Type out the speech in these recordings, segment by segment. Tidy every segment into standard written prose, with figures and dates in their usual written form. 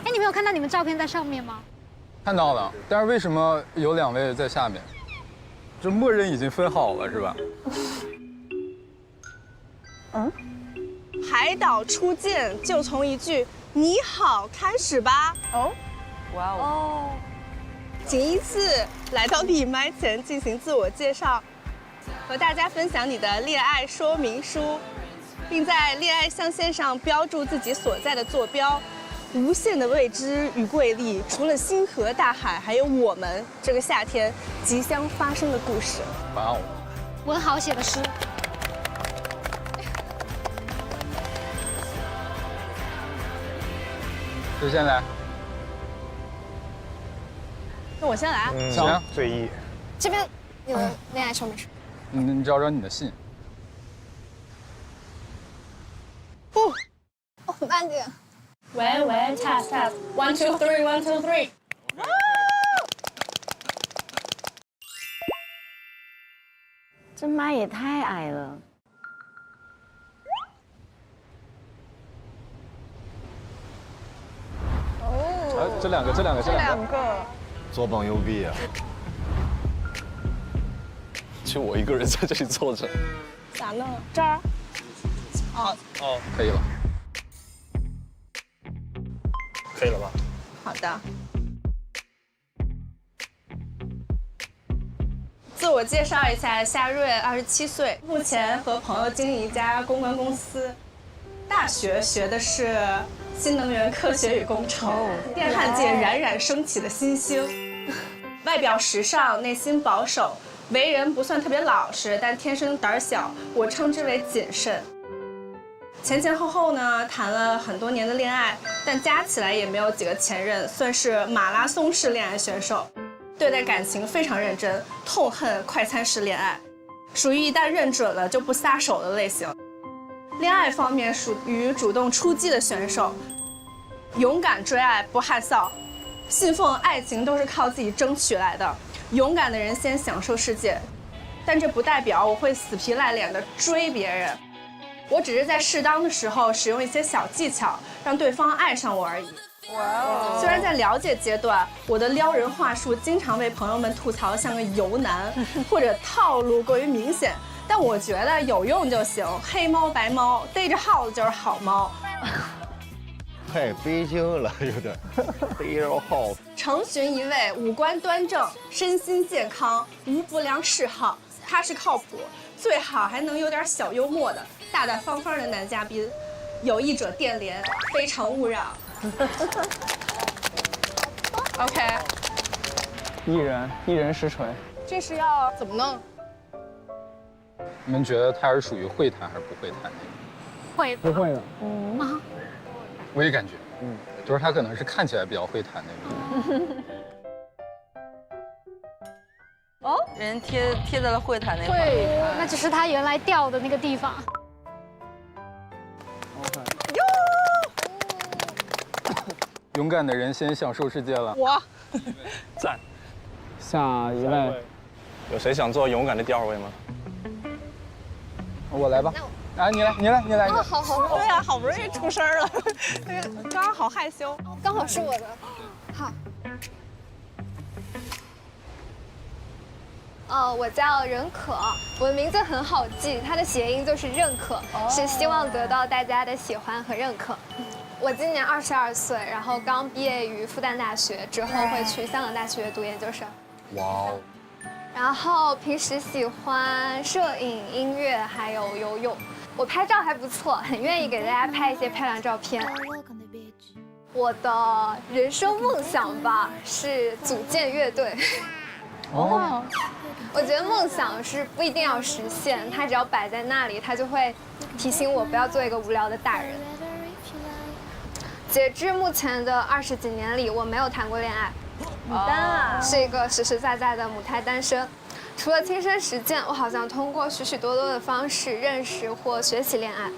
哎，你没有看到你们照片在上面吗？看到了，但是为什么有2位在下面？这默认已经分好了是吧？海岛初见就从一句“你好”开始吧。哦，哇哦，请依次来到闭麦前进行自我介绍，和大家分享你的恋爱说明书，并在恋爱象限上标注自己所在的坐标。无限的未知与瑰丽，除了星河大海，还有我们这个夏天即将发生的故事。哇哦，文豪写的诗。谁先来？那我先来啊。行，随意。这边有恋爱说明书。你找找你的信。不，哦，慢点。喂，test test，1 2 3 1 2 3。这麦也太矮了。这两个。左膀右臂啊！就我一个人在这里坐着。咋弄？这儿。哦，可以了。可以了吧？好的。自我介绍一下，夏瑞，27岁，目前和朋友经营一家公关公司。大学学的是新能源科学与工程，电焊界冉冉升起的新星。外表时尚，内心保守，为人不算特别老实，但天生胆小，我称之为谨慎。前前后后呢，谈了很多年的恋爱，但加起来也没有几个前任，算是马拉松式恋爱选手。对待感情非常认真，痛恨快餐式恋爱，属于一旦认准了就不撒手的类型。恋爱方面属于主动出击的选手，勇敢追爱不害臊，信奉爱情都是靠自己争取来的。勇敢的人先享受世界，但这不代表我会死皮赖脸的追别人。我只是在适当的时候使用一些小技巧，让对方爱上我而已。虽然在了解阶段，我的撩人话术经常被朋友们吐槽像个油男，或者套路过于明显，但我觉得有用就行。黑猫白猫，逮着耗子就是好猫。太北京了，有点逮着耗子。诚寻一位五官端正、身心健康、无不良嗜好、踏实靠谱，最好还能有点小幽默的大大方方的男嘉宾。有意者电联，非诚勿扰。OK， 一人实锤。这是要怎么弄？你们觉得他是属于会谈还是不会谈那种？会不会的。我也感觉，就是他可能是看起来比较会谈那种。哦，人贴在了会谈那块。会，那只是他原来掉的那个地方。勇敢的人先享受世界了。我赞。下一位，有谁想做勇敢的第2位吗？我来吧。啊，你来。好。对呀，好不容易出声了，刚刚好害羞。刚好是我的。好。我叫任可，我的名字很好记，它的谐音就是认可，是希望得到大家的喜欢和认可。我今年22岁，然后刚毕业于复旦大学，之后会去香港大学读研究生。哇哦。然后平时喜欢摄影、音乐，还有游泳。我拍照还不错，很愿意给大家拍一些漂亮照片。我的人生梦想吧是组建乐队。哦。我觉得梦想是不一定要实现，它只要摆在那里，它就会提醒我不要做一个无聊的大人。截至目前的20几年里，我没有谈过恋爱，是一个实实在在的母胎单身。除了亲身实践，我好像通过许许多多的方式认识或学习恋爱。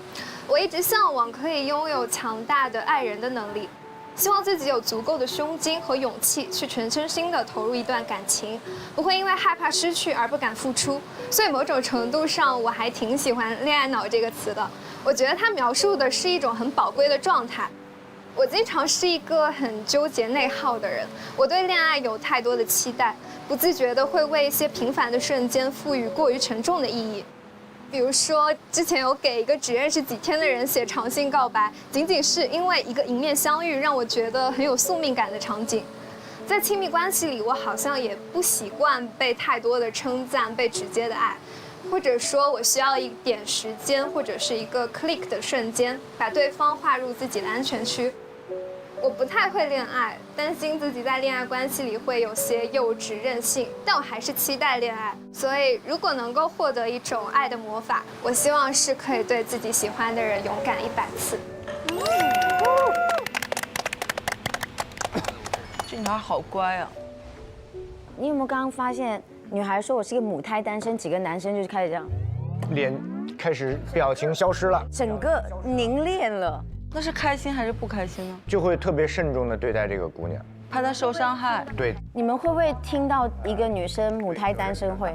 我一直向往可以拥有强大的爱人的能力，希望自己有足够的胸襟和勇气去全身心地投入一段感情，不会因为害怕失去而不敢付出。所以某种程度上，我还挺喜欢“恋爱脑”这个词的。我觉得它描述的是一种很宝贵的状态。我经常是一个很纠结内耗的人，我对恋爱有太多的期待，不自觉的会为一些平凡的瞬间赋予过于沉重的意义。比如说，之前有给一个只认识几天的人写长信告白，仅仅是因为一个迎面相遇，让我觉得很有宿命感的场景。在亲密关系里，我好像也不习惯被太多的称赞，被直接的爱。或者说我需要一点时间，或者是一个 click 的瞬间，把对方划入自己的安全区。我不太会恋爱，担心自己在恋爱关系里会有些幼稚任性，但我还是期待恋爱。所以，如果能够获得一种爱的魔法，我希望是可以对自己喜欢的人勇敢100次。这女孩好乖啊！你有没有刚刚发现，女孩说我是一个母胎单身，几个男生就开始这样，脸开始表情消失了，整个凝练了。那是开心还是不开心呢？就会特别慎重的对待这个姑娘，怕她受伤害。对。你们会不会听到一个女生母胎单身会？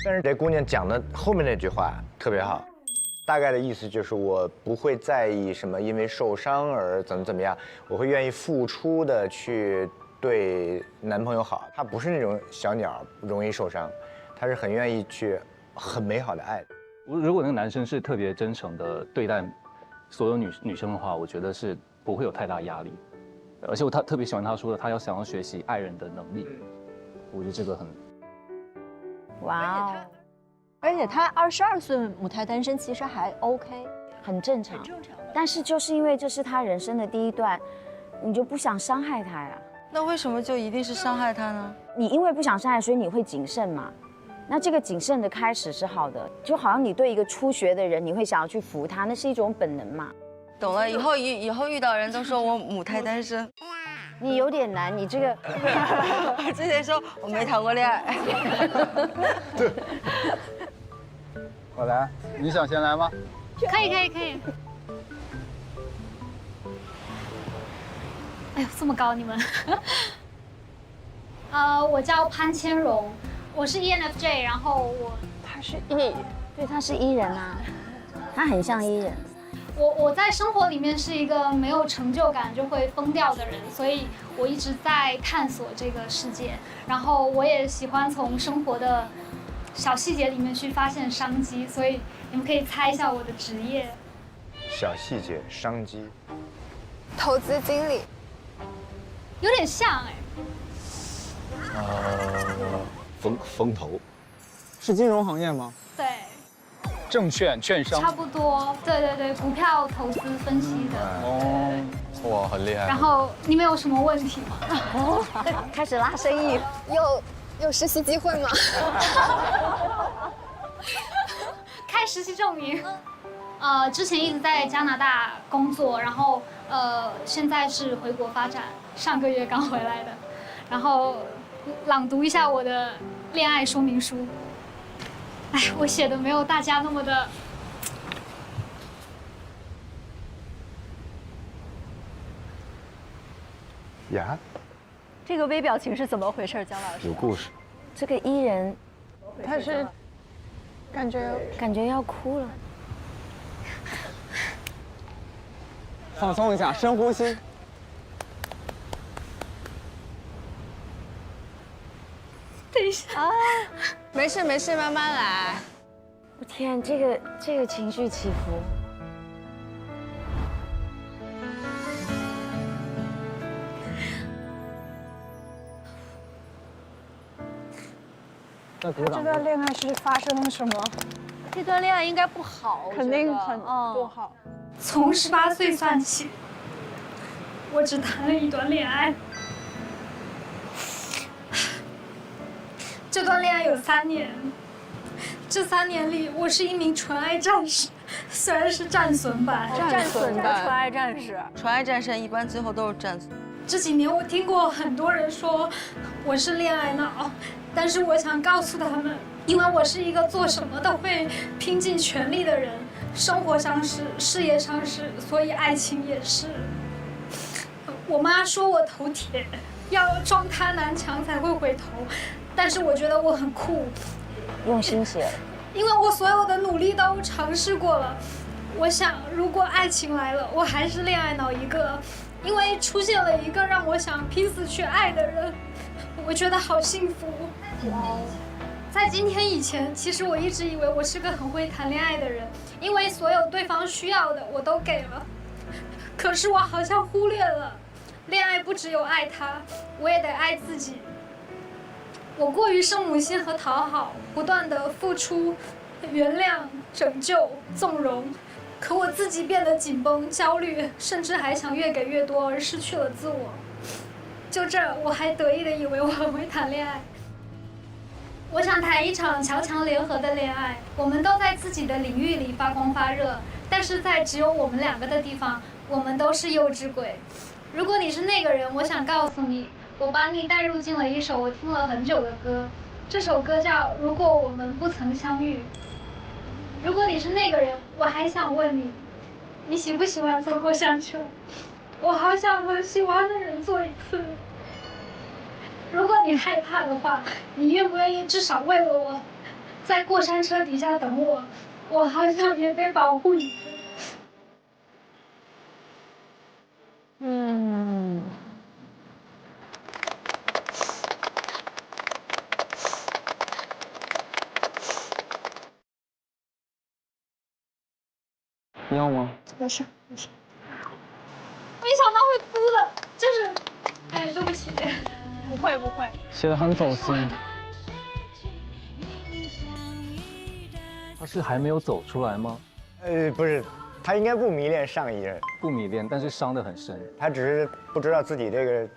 但是这姑娘讲的后面那句话特别好，大概的意思就是我不会在意什么因为受伤而怎么样，我会愿意付出的去对男朋友好。她不是那种小鸟容易受伤，她是很愿意去很美好的爱。如果那个男生是特别真诚的对待所有女生的话，我觉得是不会有太大压力。而且我特别喜欢他说的，他想要学习爱人的能力。我觉得这个很。哇哦！而且他22岁母胎单身，其实还 OK， 很正常。但是就是因为这是他人生的第一段，你就不想伤害他呀？那为什么就一定是伤害他呢？你因为不想伤害，所以你会谨慎嘛？那这个谨慎的开始是好的，就好像你对一个初学的人，你会想要去扶他，那是一种本能嘛。懂了，以后遇到人都说我母胎单身，你有点难，你这个之前说我没谈过恋爱。对。我来，你想先来吗？可以。哎呦，这么高你们！我叫潘千荣，我是 ENFJ， 然后他是 E， 对，他是 E 人啊，他很像 E 人。我在生活里面是一个没有成就感就会疯掉的人，所以我一直在探索这个世界。然后我也喜欢从生活的小细节里面去发现商机，所以你们可以猜一下我的职业。小细节，商机。投资经理。有点像哎。风投。是金融行业吗？对。证券、券商。差不多，对，股票投资分析的。哦，哇，很厉害。然后你们有什么问题吗？开始拉生意，有实习机会吗？开实习证明。之前一直在加拿大工作，然后现在是回国发展，上个月刚回来的。然后朗读一下我的恋爱说明书。哎，我写的没有大家那么的。呀，这个微表情是怎么回事，姜老师？有故事。这个E人，他是感觉要哭了。放松一下，深呼吸。等一下啊，没事，慢慢来。我天，这个情绪起伏。这段恋爱是发生了什么？这段恋爱应该不好，肯定很不好。从18岁算起，我只谈了1段恋爱。这段恋爱有3年，这3年里，我是一名纯爱战士，虽然是战损版。战损版，纯爱战士。纯爱战士一般最后都是战损。这几年我听过很多人说我是恋爱脑，但是我想告诉他们，因为我是一个做什么都会拼尽全力的人，生活上是，事业上是，所以爱情也是。我妈说我头铁，要撞塌南墙才会回头。但是我觉得我很酷，用心写了，因为我所有的努力都尝试过了。我想，如果爱情来了，我还是恋爱脑一个，因为出现了一个让我想拼死去爱的人，我觉得好幸福。在今天以前，其实我一直以为我是个很会谈恋爱的人，因为所有对方需要的我都给了。可是我好像忽略了，恋爱不只有爱他，我也得爱自己。我过于圣母心和讨好，不断的付出、原谅、拯救、纵容，可我自己变得紧绷、焦虑，甚至还想越给越多，而失去了自我。就这，我还得意的以为我很会谈恋爱。我想谈一场强强联合的恋爱，我们都在自己的领域里发光发热，但是在只有我们两个的地方，我们都是幼稚鬼。如果你是那个人，我想告诉你，我把你带入进了一首我听了很久的歌，这首歌叫《如果我们不曾相遇》。如果你是那个人，我还想问你，你喜不喜欢坐过山车？我好想和喜欢的人坐一次。如果你害怕的话，你愿不愿意至少为了我，在过山车底下等我？我好想免费保护你。你要吗？没事没事。没想到会哭的，就是，哎，对不起。不会不会，写得很走心。他是还没有走出来吗？不是，他应该不迷恋上一任，不迷恋，但是伤得很深。他只是不知道自己这个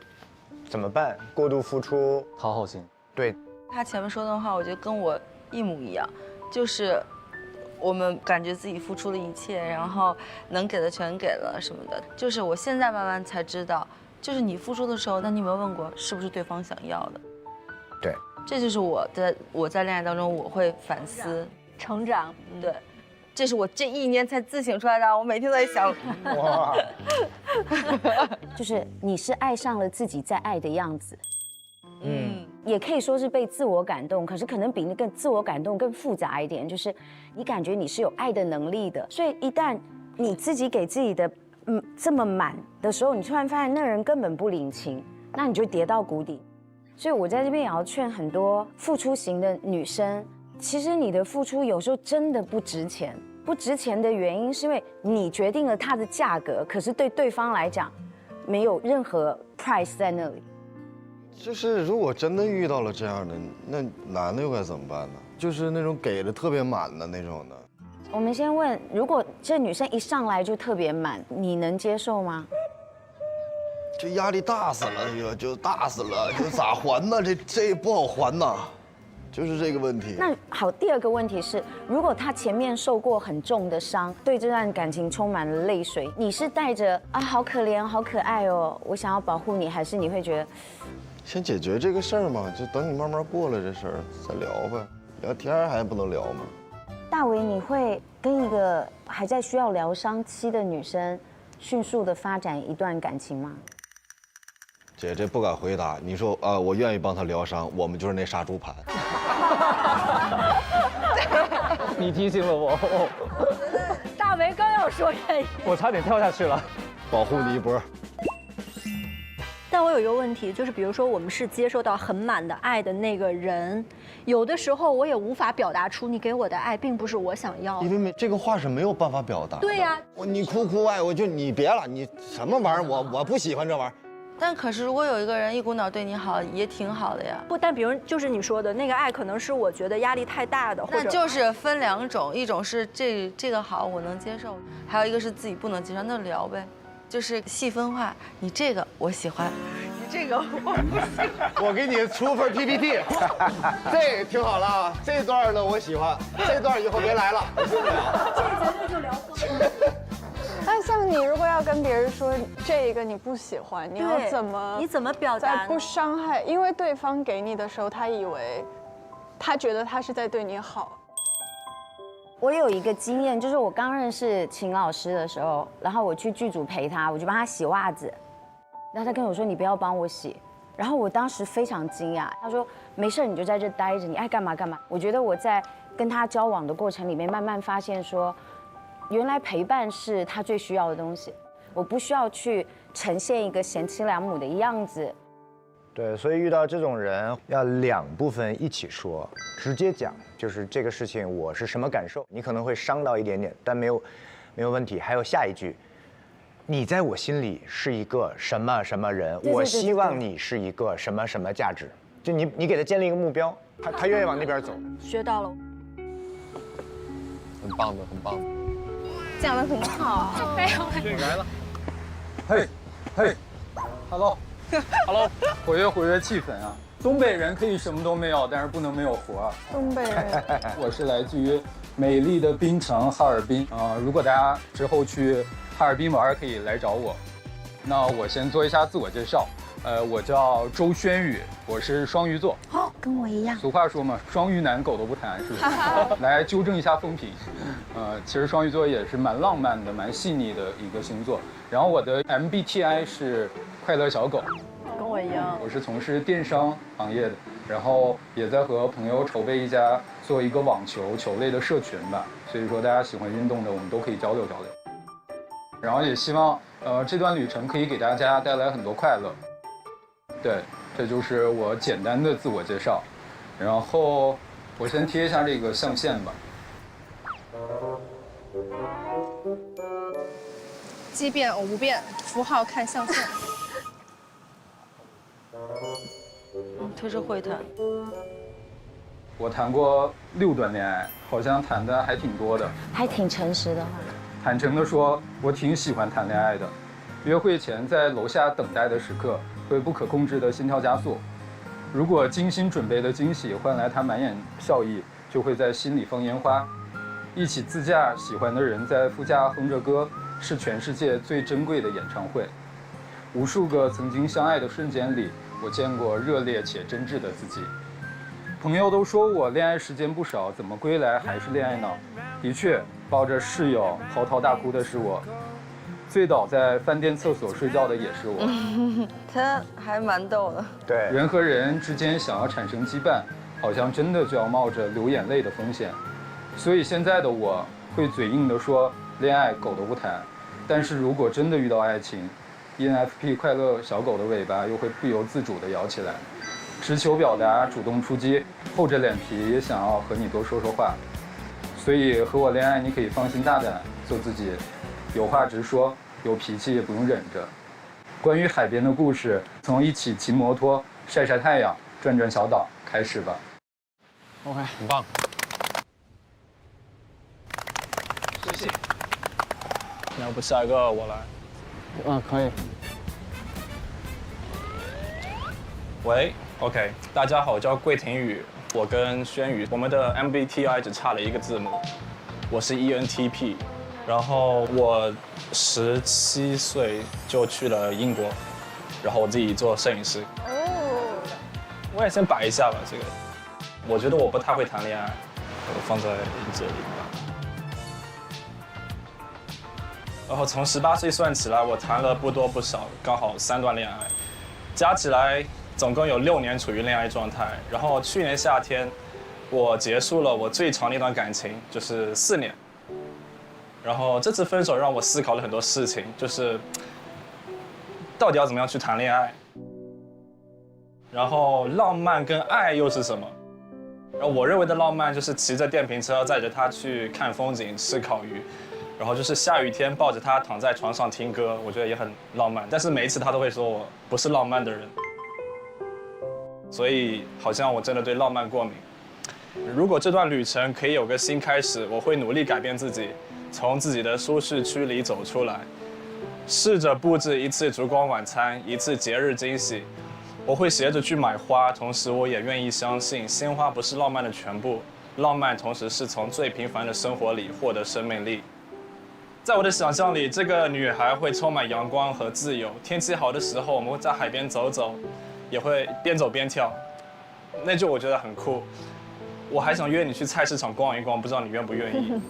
怎么办，过度付出，讨好型。对，他前面说的话，我觉得跟我一模一样，就是我们感觉自己付出了一切，然后能给的全给了什么的。就是我现在慢慢才知道，就是你付出的时候，那你有没有问过是不是对方想要的？对，这就是我在恋爱当中我会反思成长。对，这是我这1年才自省出来的。我每天都在想，哇，就是你是爱上了自己在爱的样子。也可以说是被自我感动，可是可能比那个自我感动更复杂一点，就是你感觉你是有爱的能力的，所以一旦你自己给自己的这么满的时候，你突然发现那人根本不领情，那你就跌到谷底。所以我在这边也要劝很多付出型的女生，其实你的付出有时候真的不值钱，不值钱的原因是因为你决定了它的价格，可是对对方来讲没有任何 price 在那里。就是如果真的遇到了这样的，那男的又该怎么办呢？就是那种给的特别满的那种的。我们先问，如果这女生一上来就特别满，你能接受吗？这压力大死了，就大死了，就咋还呢？这不好还呐，就是这个问题。那好，第二个问题是，如果他前面受过很重的伤，对这段感情充满了泪水，你是带着啊好可怜、好可爱哦，我想要保护你，还是你会觉得？先解决这个事儿嘛，就等你慢慢过了这事儿再聊呗。聊天还不能聊吗？大为，你会跟一个还在需要疗伤期的女生迅速的发展一段感情吗？姐，这不敢回答。你说啊，我愿意帮他疗伤，我们就是那杀猪盘。你提醒了我，大为刚要说愿意，我差点跳下去了。保护你一波。但我有一个问题，就是比如说我们是接受到很满的爱的那个人，有的时候我也无法表达出你给我的爱并不是我想要的，因为这个话是没有办法表达的。对呀，你哭爱我就你别了，你什么玩意儿？我不喜欢这玩意儿。但可是如果有一个人一股脑对你好，也挺好的呀。不，但比如就是你说的那个爱，可能是我觉得压力太大的，那就是分2种，一种是这个好我能接受，还有一个是自己不能接受，那就聊呗。就是细分化，你这个我喜欢，你这个我不喜欢。我给你出份 PPT， 这听好了啊，这段呢我喜欢，这段以后别来了，我受不了。这绝对就聊不了。但像你如果要跟别人说这个你不喜欢，你要怎么表达？在不伤害，因为对方给你的时候，他觉得他是在对你好。我有一个经验，就是我刚认识秦老师的时候，然后我去剧组陪他，我就帮他洗袜子，然后他跟我说你不要帮我洗，然后我当时非常惊讶，他说没事，你就在这待着，你爱干嘛干嘛。我觉得我在跟他交往的过程里面，慢慢发现说，原来陪伴是他最需要的东西。我不需要去呈现一个贤妻良母的样子。对，所以遇到这种人要两部分一起说，直接讲，就是这个事情我是什么感受，你可能会伤到一点点，但没有问题。还有下一句，你在我心里是一个什么什么人，我希望你是一个什么什么价值，就你给他建立一个目标，他愿意往那边走。学到了，很棒的，很棒的，讲得很好。轩宇来了，嘿，Hello， 活跃气氛啊！东北人可以什么都没有，但是不能没有活。东北人，我是来自于美丽的槟城哈尔滨啊、如果大家之后去哈尔滨玩，可以来找我。那我先做一下自我介绍，我叫周轩宇，我是双鱼座。哦，跟我一样。俗话说嘛，双鱼男狗都不谈，是不是？来纠正一下风评。其实双鱼座也是蛮浪漫的、蛮细腻的一个星座。然后我的 MBTI 是快乐小狗。跟我一样。我是从事电商行业的，然后也在和朋友筹备做一个网球球类的社群吧。所以说大家喜欢运动的，我们都可以交流交流。然后也希望这段旅程可以给大家带来很多快乐。对，这就是我简单的自我介绍。然后我先贴一下这个象限吧。奇变偶不变，符号看象限。推着会谈。我谈过6段恋爱，好像谈的还挺多的，还挺诚实的。坦诚地说，我挺喜欢谈恋爱的。约会前在楼下等待的时刻，会不可控制的心跳加速。如果精心准备的惊喜换来他满眼笑意，就会在心里放烟花。一起自驾，喜欢的人在副驾哼着歌，是全世界最珍贵的演唱会。无数个曾经相爱的瞬间里，我见过热烈且真挚的自己。朋友都说我恋爱时间不少，怎么归来还是恋爱脑？的确，抱着室友嚎啕大哭的是我，醉倒在饭店厕所睡觉的也是我。他还蛮逗的。对，人和人之间想要产生羁绊，好像真的就要冒着流眼泪的风险。所以现在的我会嘴硬地说，恋爱狗都不谈。但是如果真的遇到爱情，ENFP 快乐小狗的尾巴又会不由自主地摇起来，直球表达，主动出击，厚着脸皮也想要和你多说说话。所以和我恋爱，你可以放心大胆做自己，有话直说，有脾气也不用忍着。关于海边的故事，从一起骑摩托、晒晒太阳、转转小岛开始吧。OK， 很棒。谢谢。要不下一个我来。可以。喂 ，OK， 大家好，我叫桂廷宇，我跟轩宇，我们的 MBTI 只差了一个字母，我是 ENTP， 然后我17岁就去了英国，然后我自己做摄影师。哦，我也先摆一下吧，这个，我觉得我不太会谈恋爱，我放在这里吧。然后从18岁算起来，我谈了不多不少，刚好3段恋爱，加起来总共有6年处于恋爱状态。然后去年夏天，我结束了我最长的一段感情，就是4年。然后这次分手让我思考了很多事情，就是到底要怎么样去谈恋爱，然后浪漫跟爱又是什么？然后我认为的浪漫就是骑着电瓶车载着他去看风景、吃烤鱼。然后就是下雨天抱着他躺在床上听歌，我觉得也很浪漫。但是每一次他都会说我不是浪漫的人，所以好像我真的对浪漫过敏。如果这段旅程可以有个新开始，我会努力改变自己，从自己的舒适区里走出来，试着布置一次烛光晚餐，一次节日惊喜。我会学着去买花，同时我也愿意相信鲜花不是浪漫的全部，浪漫同时是从最平凡的生活里获得生命力。在我的想象里，这个女孩会充满阳光和自由。天气好的时候，我们会在海边走走，也会边走边跳，那就我觉得很酷。我还想约你去菜市场逛一逛，不知道你愿不愿意？